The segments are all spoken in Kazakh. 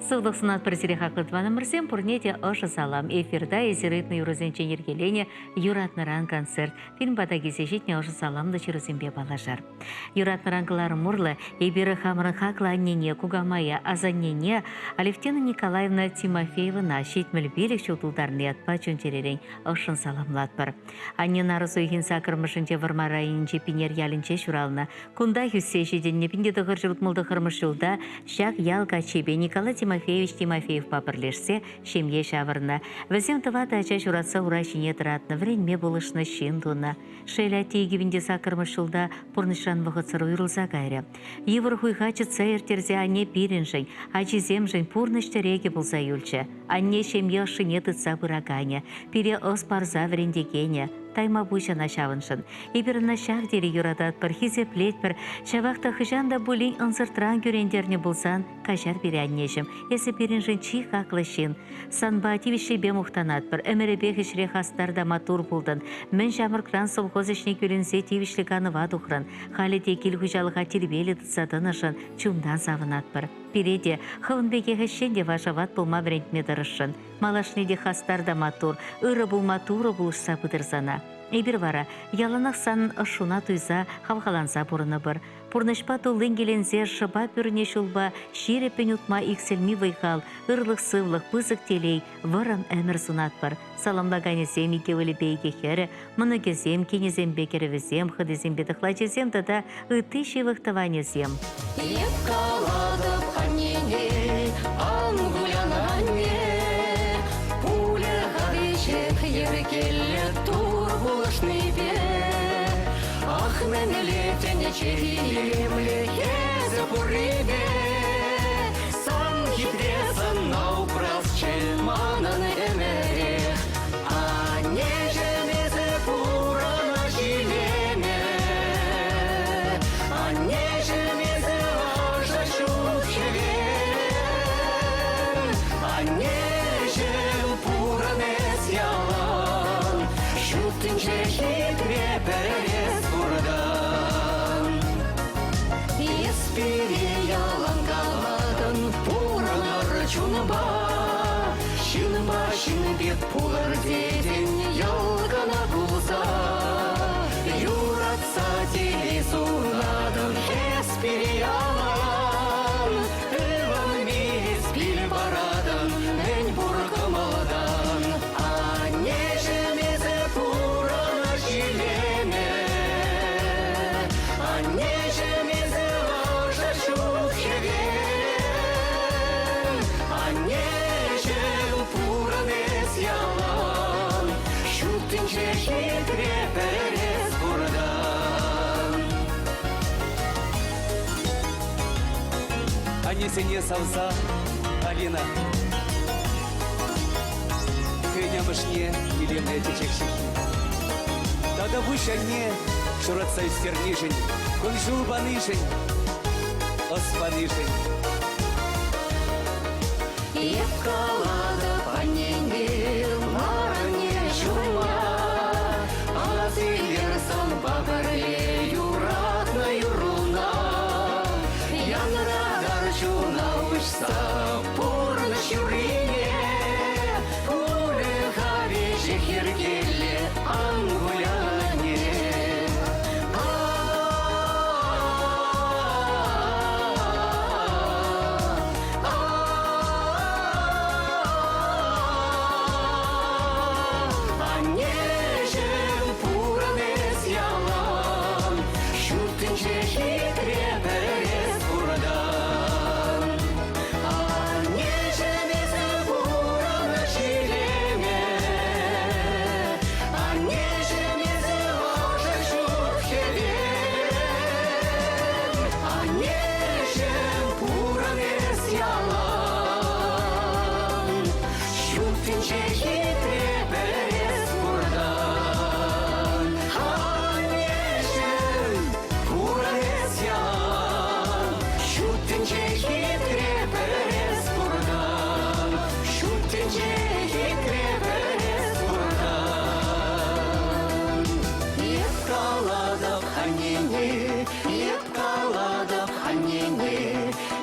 Сылдық сынат бірсері хақлытваны мірсен пұрнеде ұшы салам. Эфирда езерітні юрозенчен ергелене Юратныран концерт. Фильм бада кезешетне ұшы саламды чырызембе балажар. Юратныран мұрлы, ебері хамырын хақлы аннене, кугамая, азаннене, Алевтина Николаевна Тимофеевна шетміл белік шутылдарны ятпа чөнчеререн ұшын саламлат бар. Аннен арызу ехін сақырмышынче варма райынче пинер ялінче шуралына. Кунда хүссе жеденне пинде дұғыр жылытмылды қырмыш жылда шақ ялға чебе Николай Тимофеевич Тимофеев папырлешсе шемье шавырна. Візем тывата ача шуратса урашине тұратны вренме болышны шиндуна. Шеля тейгивінде сақырмыш жылда пұрнышран вғыцыр уйрылза кайры. Евір хуйхачы цайыр терзе анне пиренжен, ачиземжен пұрнышты реге болса юлчы. Анне шемье шыне тытса бұрағаня, пире ос парза врендегене. Тайма бұйшана шавыншын. Ибіріна шақ дері юрадат бір, хизеплет бір, шавақта хыжанда бұлін ұнсыртран көрендеріне болсан, қашар бірі аннешім. Есі біріншін чих ақлышын. Санба тивіші бе мұқтанат бір, әміребе хішре хастарда матур болдын. Мен жамыркран совхоз ішіне көрінсе тивішлі қаныва дұқырын. Халеде кел хыжалыға тербелі тұтсадынышын, чумдан савынат бір. Пиреде, хылынбеге хышенде вашават болма брендме дырышын. Малашнеде хастарда матур, ыры бұл матуры бұлышса бұдырзана. Эбір вара, яланақ санын ұшуна туйза, хавхаланса бұрыны бір. Пұрнышпа тұлын келензе шыба пүріне шулба, шерепен ұтма икселми вайхал, ырлық сывлық пызық телей, вырым әмір сунат бір. Саламлаганезем екеуілі бейге хері, мұны кезем, кенезем бекері візем, хыдезем бедіқла жезем, дада ұты шевықтыванезем. Мен летене черемле езі бұрыбе, сан хитресін наупрас чеманын әмерех, а не жемезі пұрана жилеме, а не жемезі ажа шутхеве, а не жем пұранес ялан, шуттың же хитре перес бет пулар деден ялгана булса, юратса телесунадын эспири алан, эван мейс бил барадын мен буркымалдан, а нежемезе пурана жилеме, а нежемезе ажа шухеве, а нежем пуранес ялан, шуттынче хитре перес бурдан. Анесене савса, Алина. Кынямышне илемне течекшихи. Тада вышанне шуратса истернишень, кунжул банышень, оспанышень. Епкалада паненге маране жума, азилерсан бабаре юратна юруна, янрадар жуна ушса пурна шурине, пуле хави жехиргеле ангуляне.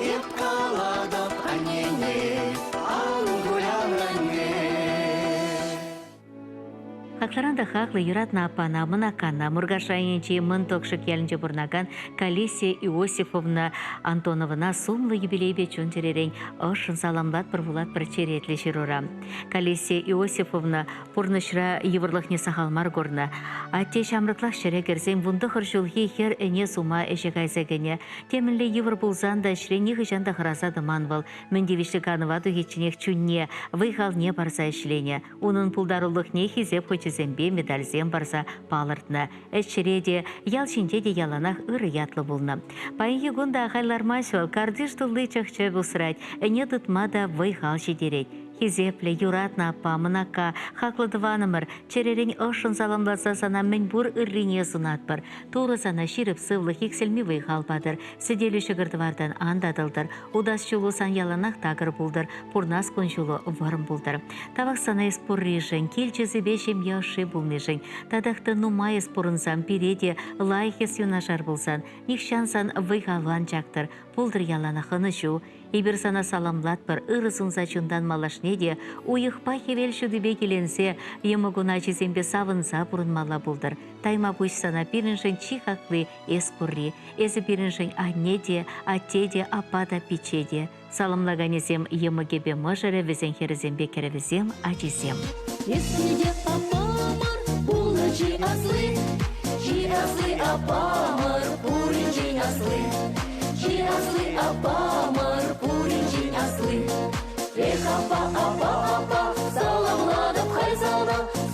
Епкаладов аннене, Хакларанда хаклы юратна апана, мынакана, мургашайнчи мынтокшык ялінче бурнаган Калисия Иосифовна Антоновна сумлы юбилейбе чунтерерень ошын саламлат бір булат бір черетлі ширура. Калисия Иосифовна пурнышра еврлыхне сахалмар горна. Атте шамрыклах шерекерсем вунды хыршулхи хер эне сума эшекайсегене. Темінлі евр булзанда шрені хыжанда хырасады манвал. Мендевиші канываду хечінех чунне, выйхал не барса ішлене. Унын пулдарулыхне хизеп хочезембе медальзем барса палыртна. Эшчереде, ялшинчеде яланах ыры ятлы булна. Пайынхи гунда ахайлармашвал кардиш тулды чахчы бусрать, эне тытмада выйхал шидерет. Хизепле, юратна апа, мынака, хаклы дыванымыр, черерень ошын саламласа сана мен бур ыррине сунатпыр. Туры сана ширіп сывлы хикселми выйхалпадыр, сиделі шығырдывардан андадылдыр, удас чулу сан яланах тагыр булдыр, пурнас кончулу варым булдыр. Тавақ сана эспурришень, кельчізі бешем яшы булнышень, тадахты нумай эспурынсам пиреде лайхес юнашар булсан, нихшансан выйхалван чактыр, булдыр яланахыны шу. Ибір сана саламлатпыр, ырысын зачундан малашнеде, уйықпа хевел шудыбе келенсе, емігуна чизембе савынса бұрынмала бұлдыр. Тайма бұш сана пиріншін чихақлы эскурри, эзі пиріншін анеде, атеде, апада пичеде. Саламлаганезем емігебе мұжыры візен херізембе керевізем ачизем. Ескиде апамар, булы жи аслы апамар, пурин жи аслы. Жи аслы апамар, пурин жи аслы. Эх, апа,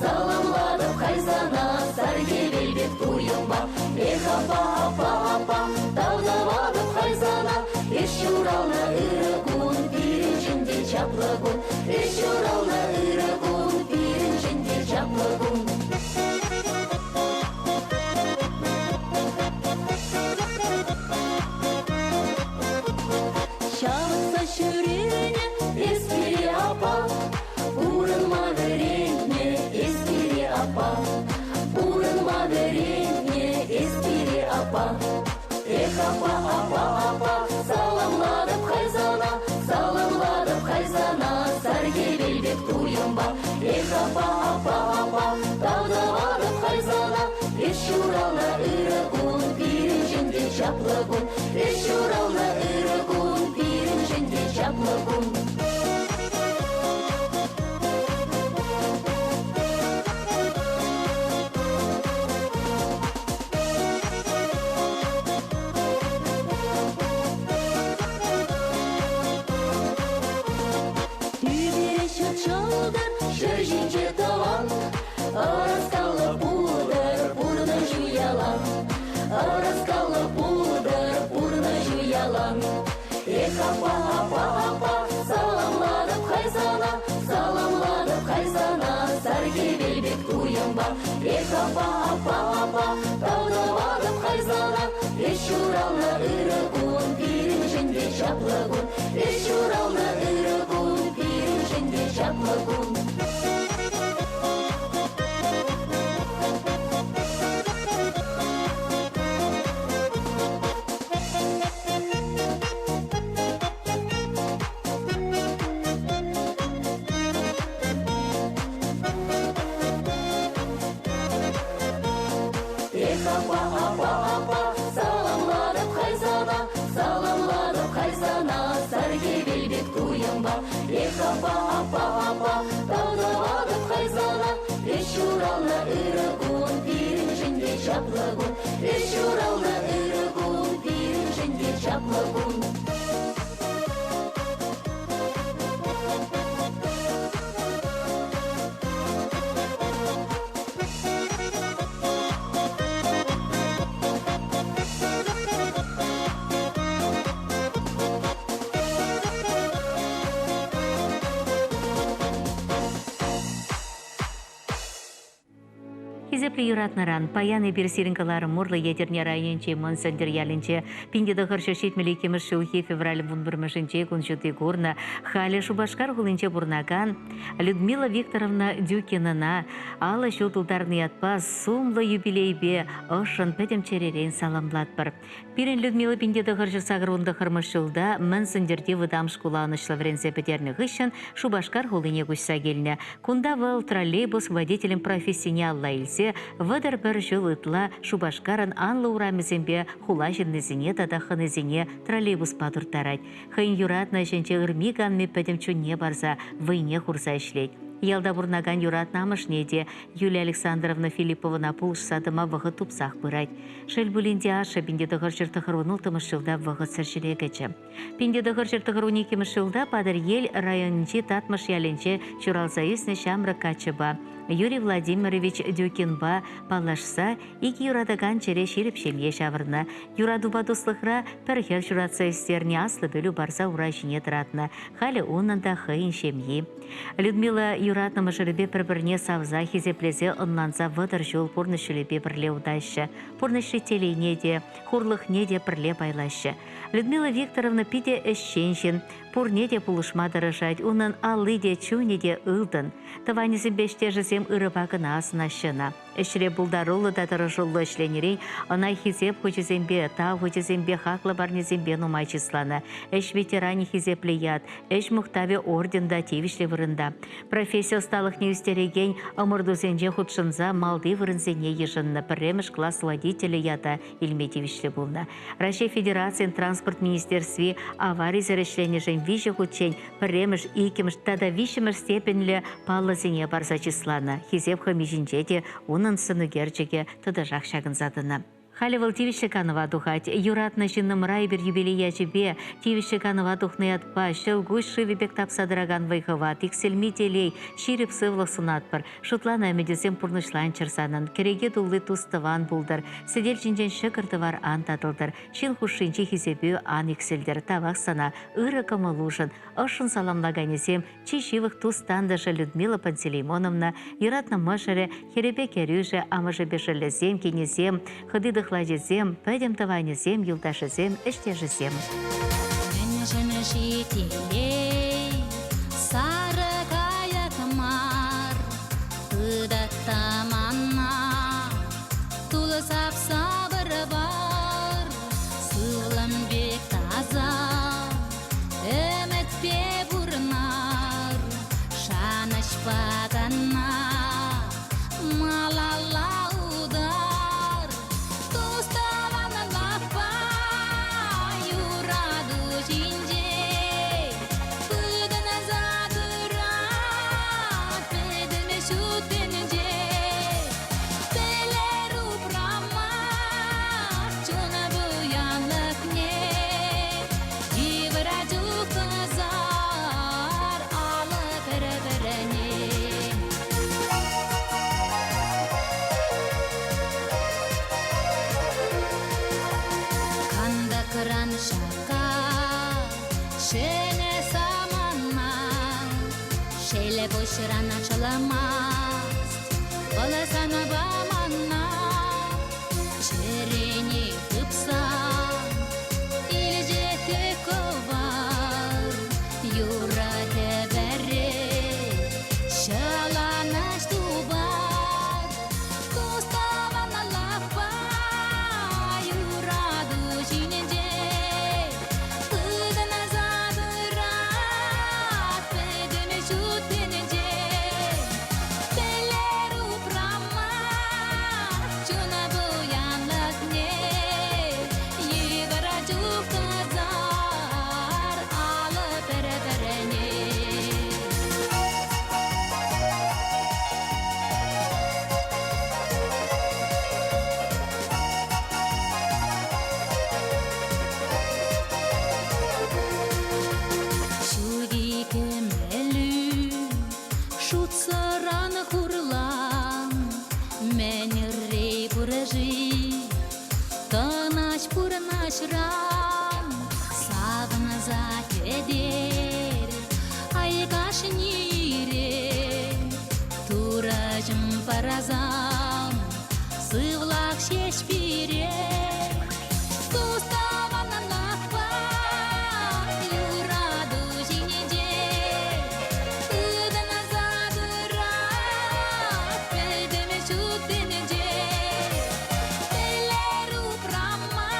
саламладып хайзана, сарге велбек туйымба. Эх, апа, тавдавадып хайзана, еш юрална ырыгун, пиринжінде чаплыгун. Еш юрална ырыгун, пиринжінде чаплыгун. Шағытса шүрене, эспири апа, урынма веренне, эспири апа. Урынма веренне, эспири апа. Эх, апа, саламладып хайзана, сарге велбек туйымба. Эх, апа, тавдавадып хайзана, еш юрална ырыгун, пиринжінде чаплыгун. Еш юрална ырыгун, пиринжінде чаплыгун. Жыржинче таван, араскалы пудыр, пурны жуялан. Араскалы пудыр, пурны жуялан. Эх, апа, саламладып хайзана, сарге велбек туйымба. Эх, апа, тавдавадып хайзана, еш юрална ырыгун, пиринжінде чаплыгун. Еш юрална ырыгун, пиринжінде чаплыгун. Эх, апа, саламладып хайзана, сарге велбек туйымба. Эх, апа, тавдавадып хайзана, еш юрална ырыгун, пиринжінде чаплыгун. Еш юрална ырыгун, пиринжінде чаплыгун. Изепле юратнаран, паяны бир сиринкалары мурлы етерне районче монсендер ялинче, пиндеда хыршы шитмели кемеш шылхи февраль вунбырмышынче кунчуты гурна, халі шубашкар хулинче бурнаган, Людмила Викторовна Дюкинана, ала шутулдарны атпас, сумлы юбилейбе, ошын пәдем черерен саламлатпыр. Пирен Людмила пиндеда хыршы сағырунда хырмышылда, монсендерде выдам шкуланы шлаврензе петерні ғышын, шубашкар хулине гүшса келіне. Кунда выл троллейбус водителем профессионалла илсе, выдар бір жыл ытла шубашкарын анлы урамезембе хула жирнезіне тадахынезіне троллейбус падуртарать. Хын юратна женче ырмиганме пәдемчуне барса, войне хурса ишлейт. Ялда бурнаган юрат намышнеде Юлия Александровна Филипповна пулш садыма вғыт тупсақ бұрайд. Шел бүлінде ашы бінде дұғыр жыртығыруныл тымышылда вғыт сіршілегечі. Бінде дұғыр жыртығыруни кемішілда падыр ел районынче татмыш яленче чуралзайысны шамры качыба. Юрий Владимирович Дюкинба палашса, ики юрадаган чере шерепшелге шавырна. Юрадуба дуслықра пәрхер журатса істеріне аслы бөлі барса ура жіне тұратна. Халі онында хыйын шемьи. Людмила юратна мыжырыбе бір-бірне савза хизеплезе онланса вăдыр жол пурнышылебе бірле удайшы. Пурнышы телейне де, хурлықне де бірле байлашы. Людмила Викторовна пиде әшшеншін, пурне де пулышма дырышать, унын алы де чуне де ылдын. Таванезім беште жызем ырыбағына асынашына. Эшре булдарулы да дырыжулы ішленерей, она хизеп хочезембе, та хочезембе хақлы барнезембе нумай числаны. Эш ветеране хизепле яд, эш мұқтаве орденда тевишле вырында. Профессия сталых не үстереген, ымырдузенже худшынза малды вырынзене ежынны, піреміш класс водителя ята илме тевишле булна. Россия Федерациян транспорт министерстве аварий зарешленежен виже худчень, піреміш икеміш тада вишеміш степенлі паллазене барса числаны. Хизеп хамижинчеде унын сыны герчеге тыдыжақ шагын задыны. Халивал Тивишеканова духать, юратна жинным райбер юбилея жебе, Тивишеканова духны атпа, шелгуш шивибек тапсадыраган вайхова, тиксельми телей, ширип сывлық сунатпыр, шутлана медизем пурнышлан чырсанын, кереге дулы тустыван булдыр, сидел жинжен шыкыртывар ан татылдыр, шил хушинчи хизебю ан икселдер, тавақ сана, ыры камалушын, ошын саламлаганезем, чишивых тустандыжы Людмила Пантелеймоновна, юратна мышыре, херебе керюже, амыжы бешелезем, кенезем, хыдыдых ладезем, пәдем таванезем, юлдашызем, іштежізем. Сары каяк мар, ыдатта манна, тулы сап-сабыр бар, сылым бек таза, үмітпе бұрнар, шаныш батанна, малала Boşrana çalamaz, balasana bamanna, çereni tıpsa, ilce tekovar, yura tebere, şalanaş dubar, kustavana lapa, yura duşince, ıdana zadırat, pedeme şutene. Parazam шешпире Суставана лапа юраду жинеде Ыда назад рак Педеме чутенеде Телеру прама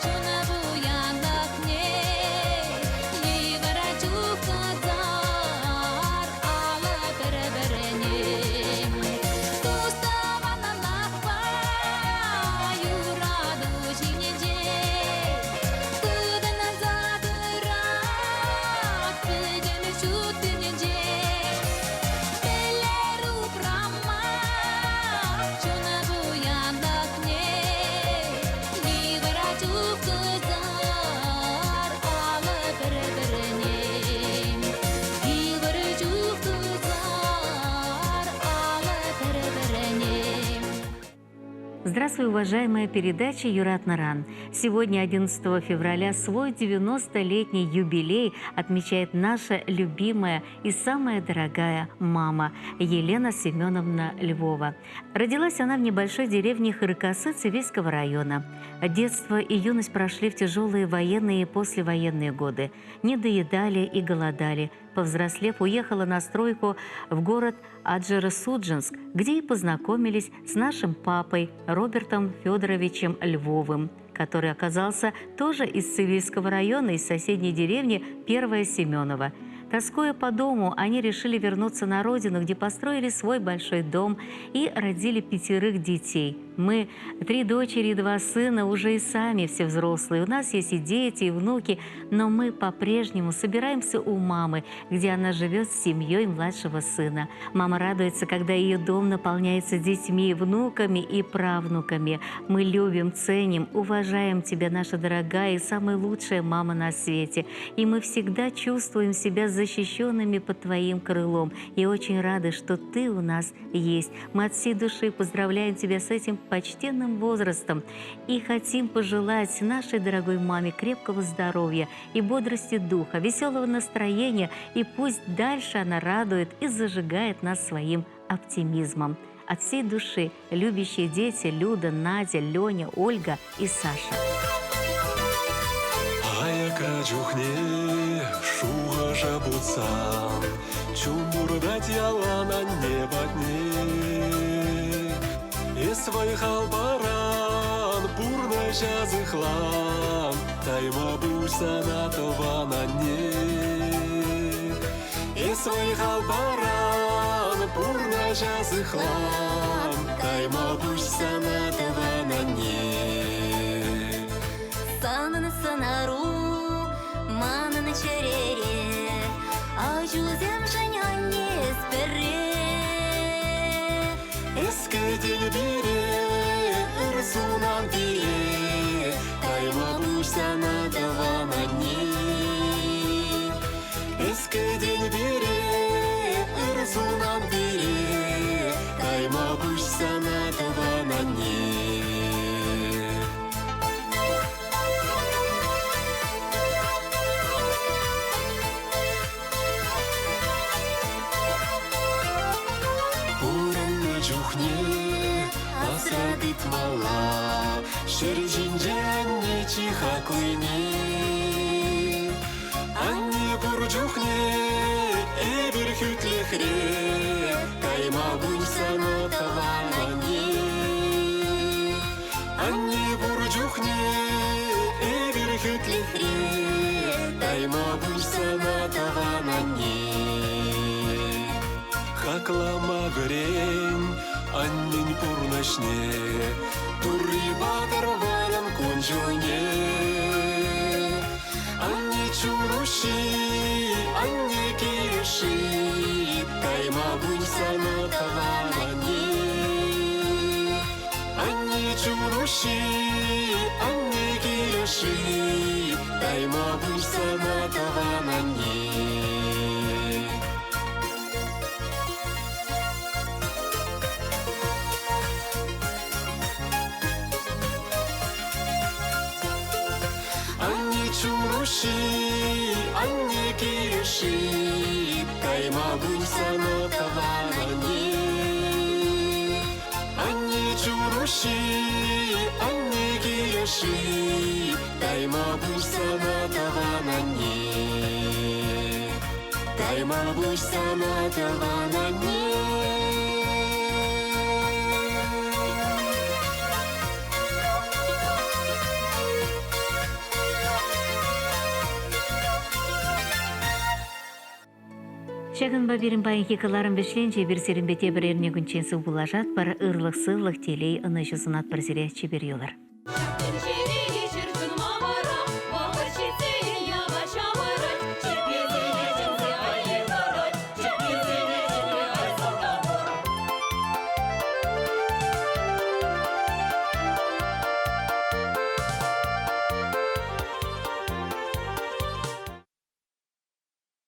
Чуна буяндак не Ливера чукадар Ала береберене Суставана лапа юраду жинеде Ыда назад рак Педеме чутенеде Телеру прама Чуна буяндак не Ливера чукадар Ала береберене Ливера чукадар Ала береберене Здравствуй, уважаемая передача «Юрат Наран». Сегодня, 11 февраля, свой 90-летний юбилей отмечает наша любимая и самая дорогая мама Елена Семеновна Львова. Родилась она в небольшой деревне Хырыкасы Цивильского района. Детство и юность прошли в тяжелые военные и послевоенные годы. Не доедали и голодали. Повзрослев, уехала на стройку в город Аджара-Судженск, где и познакомились с нашим папой Робертом Федоровичем Львовым, который оказался тоже из Цивильского района, из соседней деревни Первая Семенова. Тоскуя по дому, они решили вернуться на родину, где построили свой большой дом и родили 5 детей. Мы, 3 дочери и 2 сына, уже и сами все взрослые. У нас есть и дети, и внуки, но мы по-прежнему собираемся у мамы, где она живет с семьей младшего сына. Мама радуется, когда ее дом наполняется детьми, внуками и правнуками. Мы любим, ценим, уважаем тебя, наша дорогая и самая лучшая мама на свете. И мы всегда чувствуем себя защищенными под твоим крылом. И очень рады, что ты у нас есть. Мы от всей души поздравляем тебя с этим почтенным возрастом и хотим пожелать нашей дорогой маме крепкого здоровья и бодрости духа, веселого настроения, и пусть дальше она радует и зажигает нас своим оптимизмом. От всей души любящие дети Люда, Надя, Леня, Ольга и Саша. Шуга жабуца, чумурдать ялана небо дне. И свой халбаран, бурна жазыхлан, тайма буйса на това на не. И свой халбаран, бурна жазыхлан, тайма буйса на това на не. Санын сынару Маны на черере, а жузем женя не спере. Эске дельбире, ырсунан бире, тайма буйса на дава на дне. Эске дельбире, ырсунан бире, тайма буйса на дава на дне. Асрадит мала, шержинже анне чиха куйне. Анне бурджухне, эбир хютлехре, тайма буйса на таванане. Анне бурджухне, эбир хютлехре, тайма буйса на таванане. Хаклама грень, аннень пурнашне, турри батар варан кунжуне. Анне чуруши, анне кириши, тайма буйса на таванане. Анне чуруши, анне кириши, тайма буйса на таванане. Чуруши, анне кириши, тайма буйса на таванане. Анне чуруши, чуруши, анне килеши, тайма бусана таванане. Тайма бусана таванане. Шагын бабирин байынки кыларын бешленче бир серинбете бір ерне күнчен су булажат бар ырлық сыллық телей ыны жусунат бір зире чебер юлар.